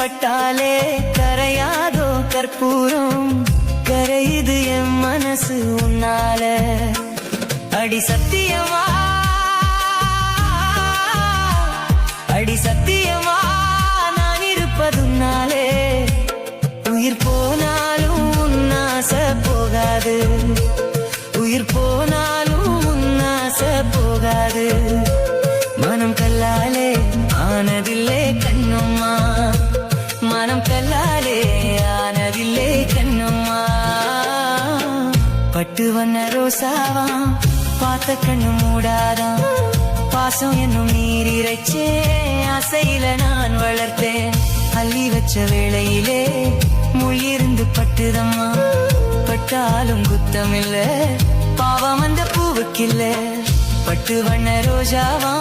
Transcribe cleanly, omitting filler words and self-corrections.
பட்டாலே கரையாதோ கற்பூரம், கரையுது என் மனசு உன்னால. அடி சத்தியமா, அடி சத்தியமா நான் இருப்பதுனாலே, உயிர் போனாலும் உன்னாச போகாது, உயிர் போனாலும் உன்னாச போகாது. மனம் கல்லாலே ஆனதில்லே கண்ணம்மா, மனம் கல்லாலே ஆனதில்லே கண்ணம்மா. பட்டு வண்ண ரோசாவா பார்த்த கண்ணு மூடாதான், பாசம் என்னும் நீர் இறைச்சே ஆசையில நான் வளர்த்தேன். அள்ளி வச்ச வேளையிலே மொழியிருந்து பட்டுதம்மா, பட்டாலும் குத்தமில்ல பாவம் அந்த பூவுக்கில்ல. பட்டு வண்ண ரோஜாவா